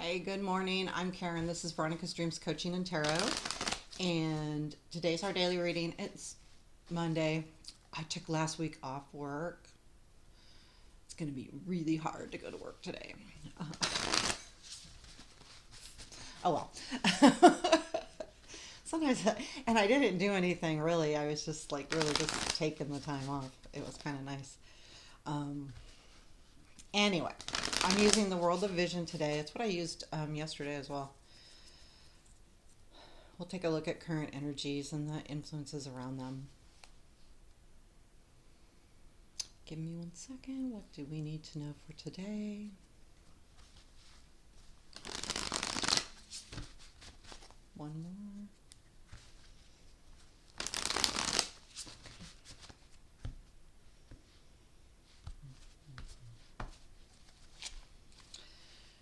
Hey, good morning. I'm Karen. This is Veronica's Dreams Coaching and Tarot. And today's our daily reading. It's Monday. I took last week off work. It's going to be really hard to go to work today. Uh, oh well. Sometimes, and I didn't do anything really. I was just like really just taking the time off. It was kind of nice. Um, anyway, I'm using the World of Vision today. It's what I used yesterday as well. We'll take a look at current energies and the influences around them. Give me 1 second. What do we need to know for today? One more.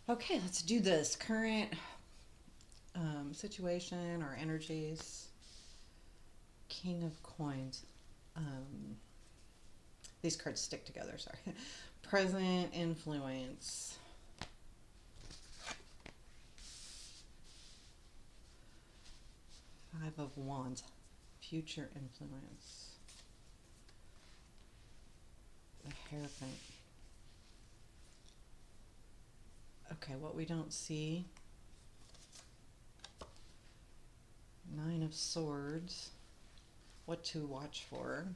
Okay, let's do this. Current situation or energies. King of Coins. These cards stick together, sorry. Present influence. Five of Wands. Future influence. The Hierophant. Okay, what we don't see. Nine of Swords. What to watch for.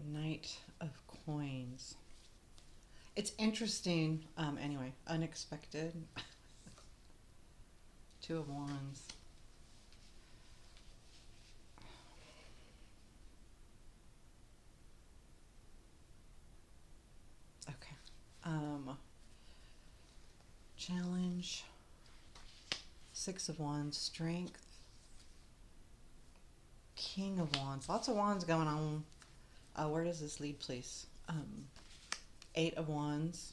Knight of Coins. It's interesting. Anyway, unexpected. Two of Wands. Okay. Challenge. Six of Wands. Strength. King of Wands. Lots of Wands going on. Where does this lead, please? Eight of Wands.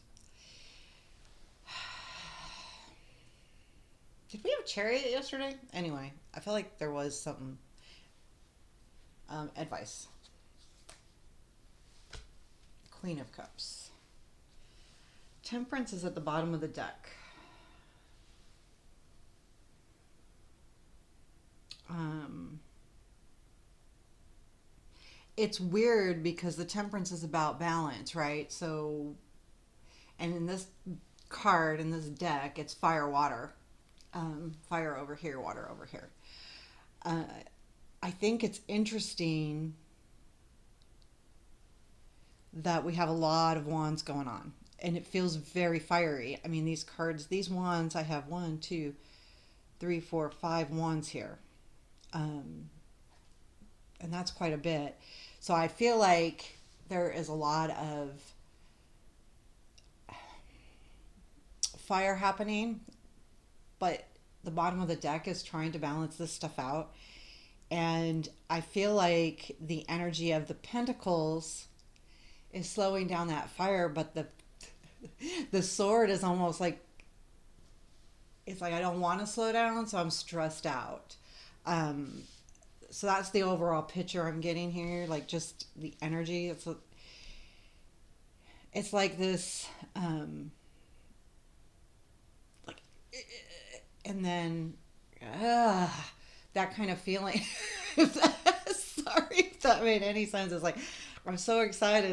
Did we have Chariot yesterday? Anyway, I feel like there was something. Advice. Queen of Cups. Temperance is at the bottom of the deck. It's weird because the Temperance is about balance, right? So, and in this card, in this deck, it's fire, water. Fire over here, water over here. Uh, I think it's interesting that we have a lot of wands going on. And it feels very fiery. I mean, these cards, these wands, I have 5 wands here. And that's quite a bit. So I feel like there is a lot of fire happening, but the bottom of the deck is trying to balance this stuff out. And I feel like the energy of the pentacles is slowing down that fire, but the sword is almost like it's like I don't want to slow down, so I'm stressed out. So that's the overall picture I'm getting here, like just the energy. It's like this, like, and then that kind of feeling. Sorry if that made any sense. It's like I'm so excited,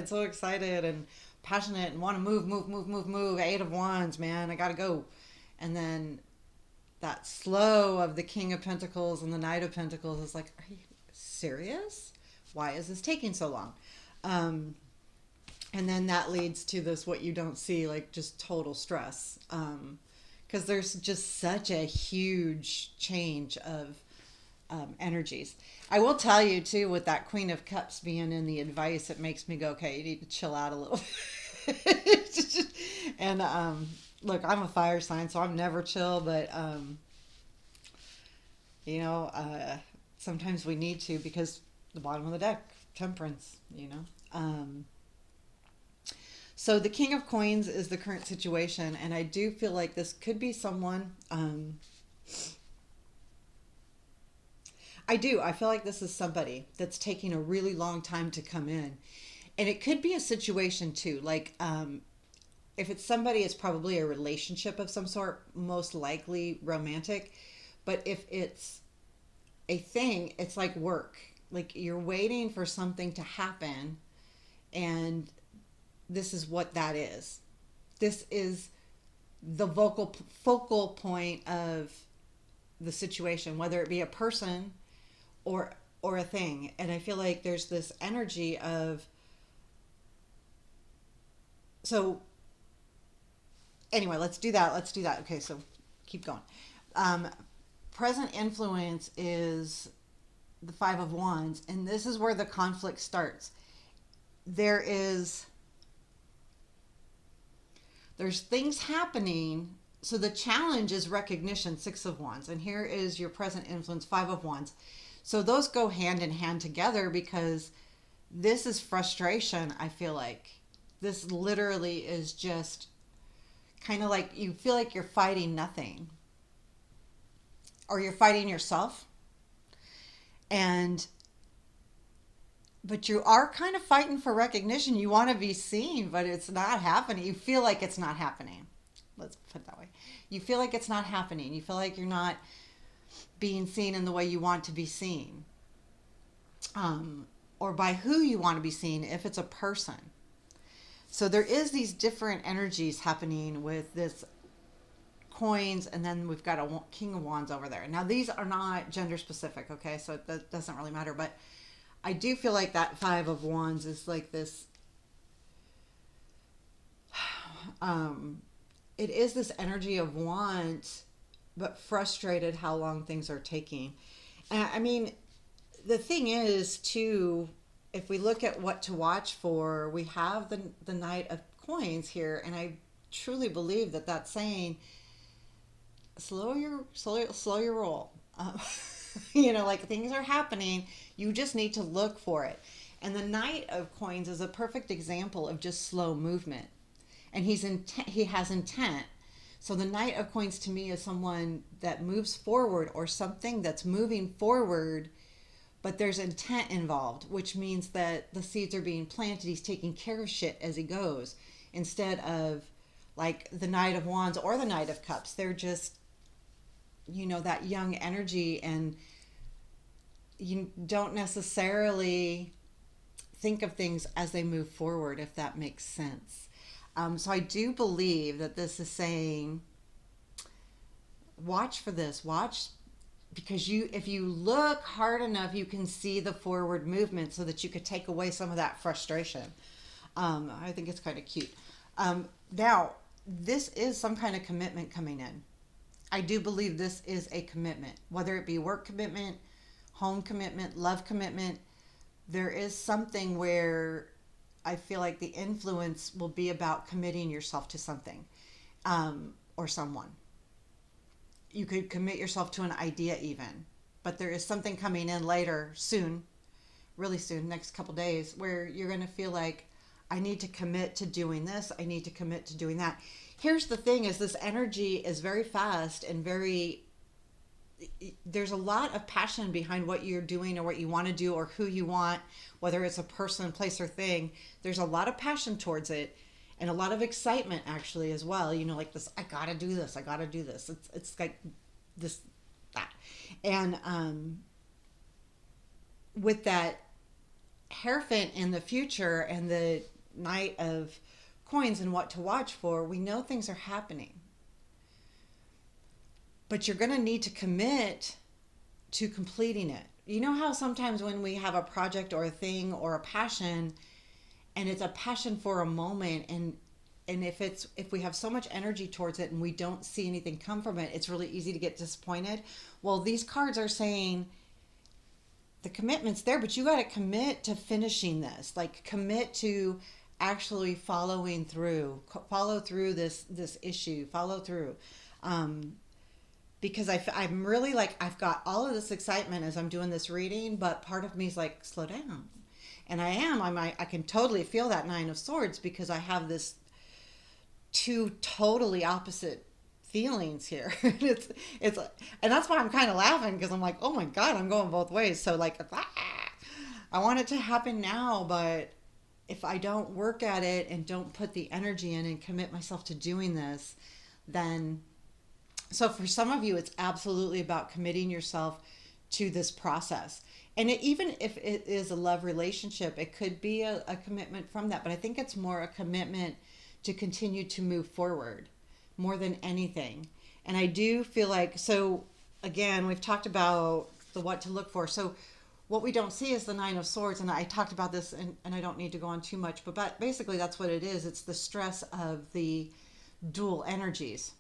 and passionate, and want to move. Eight of Wands, man, I gotta go. And then that slow of the King of Pentacles and the Knight of Pentacles is like, are you serious? Why is this taking so long? And then that leads to this what you don't see, like just total stress. Because there's just such a huge change of energies. I will tell you too, with that Queen of Cups being in the advice, it makes me go, okay, you need to chill out a little bit. And look, I'm a fire sign, so I'm never chill, but you know, sometimes we need to because the bottom of the deck, Temperance, you know. So the King of Coins is the current situation, and I do feel like this could be someone. I do. I feel like this is somebody that's taking a really long time to come in, and it could be a situation too. Like if it's somebody, it's probably a relationship of some sort, most likely romantic. But if it's a thing, it's like work. Like you're waiting for something to happen, and this is what that is. This is the vocal focal point of the situation, whether it be a person or a thing. And I feel like there's this energy of, so anyway, let's do that. Let's do that. Okay, so keep going. Um, Present influence is the Five of Wands, and this is where the conflict starts. There is there's things happening. So the challenge is recognition, Six of Wands, and here is your present influence, Five of Wands. So those go hand in hand together because this is frustration. I feel like this literally is just kind of like you feel like you're fighting nothing, or you're fighting yourself, and but you are kind of fighting for recognition. You want to be seen, but it's not happening. You feel like it's not happening. Let's put it that way. You feel like it's not happening. You feel like you're not being seen in the way you want to be seen, or by who you want to be seen if it's a person. So there is these different energies happening with this coins, and then we've got a King of Wands over there. Now these are not gender specific, okay? So that doesn't really matter, but I do feel like that Five of Wands is like this, it is this energy of want, but frustrated how long things are taking. And I mean, the thing is, too, if we look at what to watch for, we have the Knight of Coins here, and I truly believe that that's saying slow your roll. Like things are happening. You just need to look for it. And the Knight of Coins is a perfect example of just slow movement. And he has intent. So the Knight of Coins to me is someone that moves forward, or something that's moving forward, but there's intent involved, which means that the seeds are being planted. He's taking care of shit as he goes, instead of like the Knight of Wands or the Knight of Cups. They're just, that young energy, and you don't necessarily think of things as they move forward, if that makes sense. So I do believe that this is saying, watch for this. Watch, because if you look hard enough, you can see the forward movement, so that you could take away some of that frustration. I think it's kind of cute. Now, this is some kind of commitment coming in. I do believe this is a commitment, whether it be work commitment, home commitment, love commitment. There is something where I feel like the influence will be about committing yourself to something, or someone. You could commit yourself to an idea even, but there is something coming in later, soon, really soon, next couple days, where you're going to feel like, I need to commit to doing this. I need to commit to doing that. Here's the thing, is this energy is very fast and there's a lot of passion behind what you're doing, or what you want to do, or who you want, whether it's a person, place, or thing. There's a lot of passion towards it, and a lot of excitement actually as well. Like this, I gotta do this. I gotta do this. It's like this, that. And with that Hierophant in the future and the Knight of Coins and what to watch for, we know things are happening. But you're going to need to commit to completing it. You know how sometimes when we have a project or a thing or a passion, and it's a passion for a moment, and if we have so much energy towards it and we don't see anything come from it, it's really easy to get disappointed. Well, these cards are saying the commitment's there, but you got to commit to finishing this. Like, commit to actually follow through this issue, follow through. Because I'm really like, I've got all of this excitement as I'm doing this reading, but part of me is like, slow down. And I can totally feel that Nine of Swords, because I have this two totally opposite feelings here. it's and that's why I'm kind of laughing, because I'm like, oh my God, I'm going both ways. So like, I want it to happen now, but if I don't work at it and don't put the energy in and commit myself to doing this, then so for some of you, it's absolutely about committing yourself to this process. And even if it is a love relationship, it could be a commitment from that. But I think it's more a commitment to continue to move forward more than anything. And I do feel like, so again, we've talked about the what to look for. So what we don't see is the Nine of Swords. And I talked about this, and I don't need to go on too much, but basically that's what it is. It's the stress of the dual energies,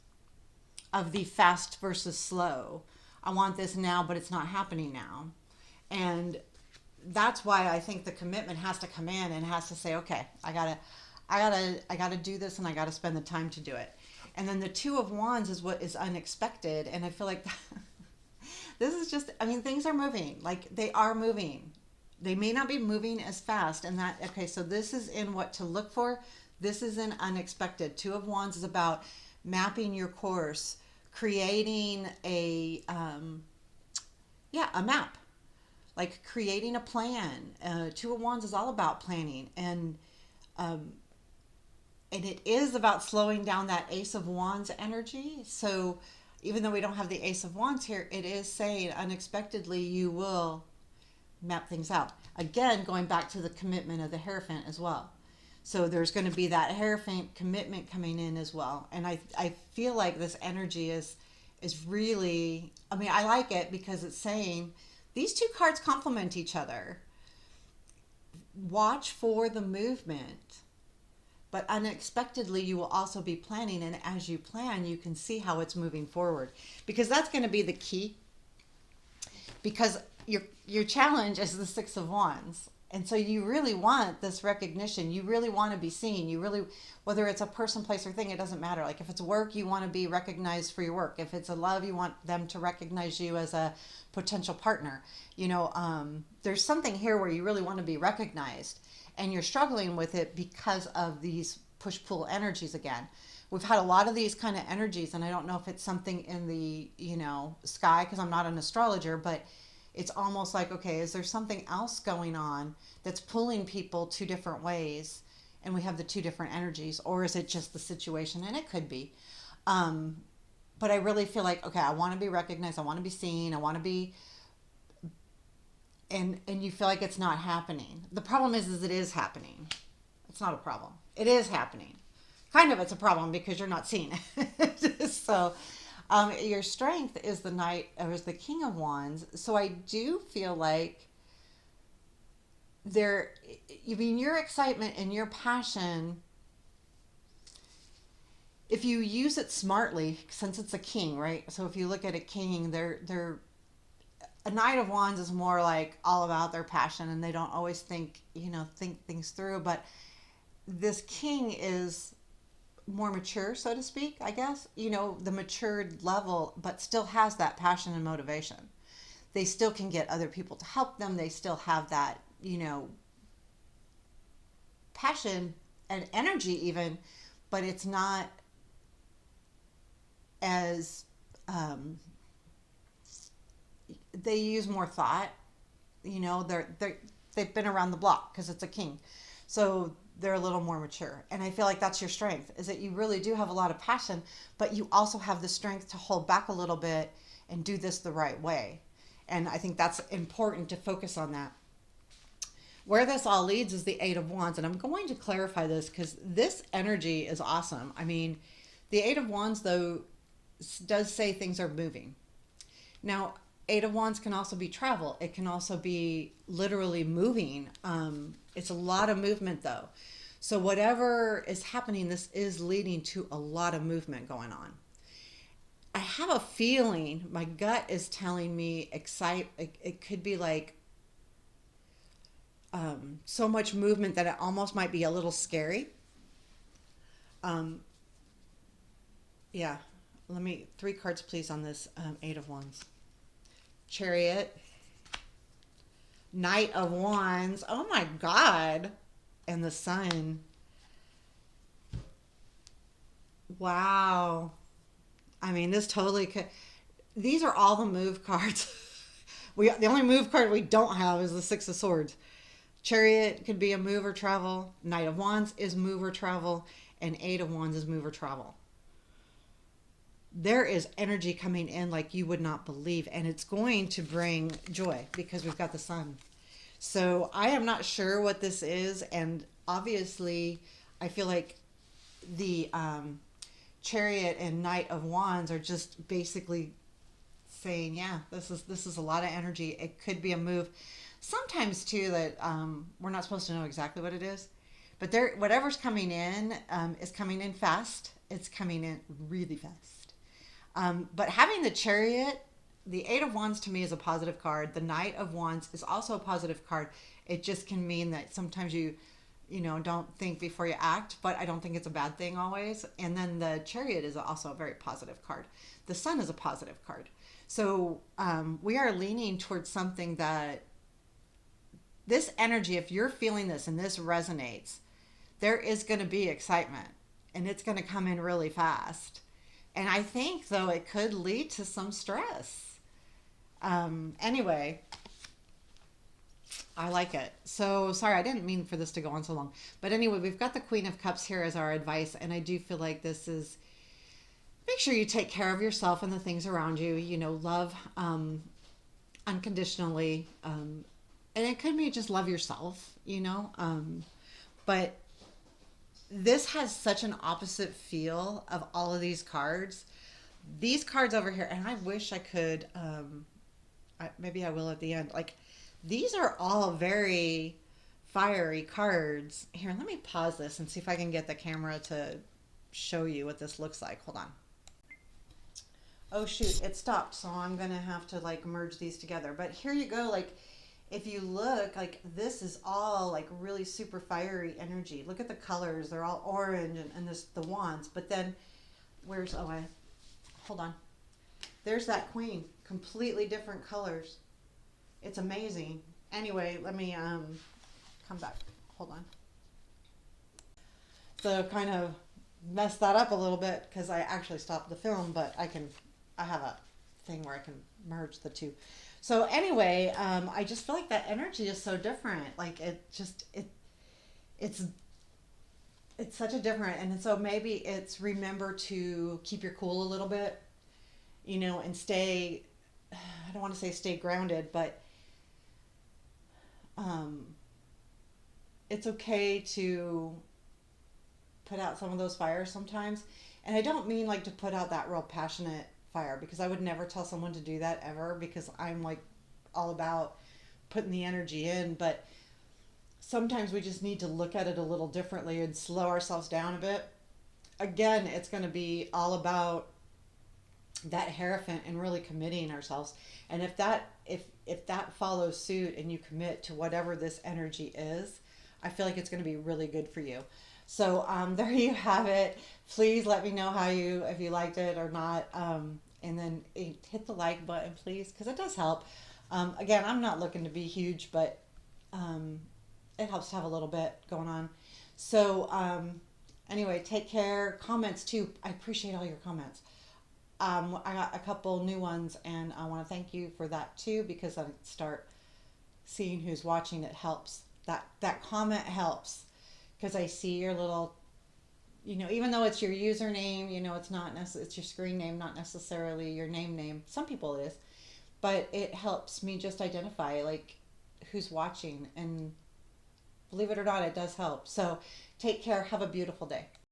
of the fast versus slow. I want this now, but it's not happening now. And that's why I think the commitment has to come in and has to say, okay, I gotta do this, and I gotta spend the time to do it. And then the Two of Wands is what is unexpected. And I feel like this is just, I mean, things are moving. Like, they are moving. They may not be moving as fast. And that, okay, so this is in what to look for. This is in unexpected. Two of Wands is about mapping your course, creating a map, like creating a plan. Two of Wands is all about planning, and it is about slowing down that Ace of Wands energy. So even though we don't have the Ace of Wands here, it is saying unexpectedly you will map things out. Again, going back to the commitment of the Hierophant as well. So there's going to be that Hierophant commitment coming in as well. And I feel like this energy is really, I mean, I like it because it's saying these two cards complement each other. Watch for the movement, but unexpectedly you will also be planning, and as you plan you can see how it's moving forward, because that's going to be the key. Because your challenge is the Six of Wands, and so you really want this recognition. You really want to be seen. You really, whether it's a person, place, or thing, it doesn't matter. Like if it's work, you want to be recognized for your work. If it's a love, you want them to recognize you as a potential partner. There's something here where you really want to be recognized, and you're struggling with it because of these push-pull energies again. We've had a lot of these kind of energies, and I don't know if it's something in the, sky, because I'm not an astrologer, but it's almost like, okay, is there something else going on that's pulling people two different ways, and we have the two different energies, or is it just the situation? And it could be. But I really feel like, okay, I want to be recognized, I want to be seen, I want to be, and you feel like it's not happening. The problem is it is happening. It's not a problem. It is happening. Kind of, it's a problem because you're not seeing it. So, your strength is the Knight, or is the King of Wands. So I do feel like your excitement and your passion, if you use it smartly, since it's a king, right? So if you look at a king, they're a Knight of Wands is more like all about their passion, and they don't always think things through. But this king is more mature, so to speak, I guess, the matured level, but still has that passion and motivation. They still can get other people to help them. They still have that, passion and energy even, but it's not as, they use more thought, they've been around the block because it's a king. So they're a little more mature. And I feel like that's your strength, is that you really do have a lot of passion, but you also have the strength to hold back a little bit and do this the right way. And I think that's important to focus on that. Where this all leads is the Eight of Wands. And I'm going to clarify this because this energy is awesome. I mean, the Eight of Wands, though, does say things are moving. Now, Eight of Wands can also be travel. It can also be literally moving. It's a lot of movement, though. So whatever is happening, this is leading to a lot of movement going on. I have a feeling, my gut is telling me it could be like so much movement that it almost might be a little scary. Yeah. Let me, 3 cards please on this Eight of Wands. Chariot, Knight of Wands, oh my God, and the Sun. Wow. I mean, this totally could, these are all the move cards. The only move card we don't have is the Six of Swords. Chariot could be a move or travel. Knight of Wands is move or travel. And Eight of Wands is move or travel. There is energy coming in like you would not believe, and it's going to bring joy because we've got the sun. So I am not sure what this is, and obviously, I feel like the Chariot and Knight of Wands are just basically saying, yeah, this is a lot of energy. It could be a move. Sometimes too that we're not supposed to know exactly what it is, but there, whatever's coming in is coming in fast. It's coming in really fast. But having the Chariot, the Eight of Wands to me is a positive card. The Knight of Wands is also a positive card. It just can mean that sometimes you don't think before you act, but I don't think it's a bad thing always. And then the Chariot is also a very positive card. The Sun is a positive card. So we are leaning towards something that this energy, if you're feeling this and this resonates, there is going to be excitement and it's going to come in really fast. And I think, though, it could lead to some stress. Anyway, I like it. So, sorry, I didn't mean for this to go on so long. But anyway, we've got the Queen of Cups here as our advice. And I do feel like this is make sure you take care of yourself and the things around you. Love unconditionally. And it could be just love yourself. But this has such an opposite feel of all of these cards. These cards over here, and I wish I could, maybe I will at the end. Like, these are all very fiery cards. Here, let me pause this and see if I can get the camera to show you what this looks like. Hold on. Oh, shoot, it stopped, so I'm going to have to, like, merge these together. But here you go, like, if you look, like, this is all like really super fiery energy. Look at the colors, they're all orange, and there's the wands. But then hold on, there's that queen, completely different colors. It's amazing. Anyway, let me come back. Hold on. So kind of messed that up a little bit because I actually stopped the film, but I have a thing where I can merge the two. So anyway, I just feel like that energy is so different. Like it's such a different, and so maybe it's remember to keep your cool a little bit, and stay. I don't want to say stay grounded, but it's okay to put out some of those fires sometimes. And I don't mean like to put out that real passionate fire, because I would never tell someone to do that ever, because I'm like all about putting the energy in. But sometimes we just need to look at it a little differently and slow ourselves down a bit. Again, it's going to be all about that hierophant and really committing ourselves. And if that follows suit and you commit to whatever this energy is, I feel like it's going to be really good for you. So there you have it. Please let me know if you liked it or not. And then hit the like button, please, because it does help. Again, I'm not looking to be huge, but it helps to have a little bit going on. So anyway, take care. Comments too. I appreciate all your comments. I got a couple new ones, and I want to thank you for that too, because I start seeing who's watching. It helps. That comment helps, because I see your little, even though it's your username, it's not it's your screen name, not necessarily your name. Some people it is, but it helps me just identify like who's watching, and believe it or not, it does help. So take care. Have a beautiful day.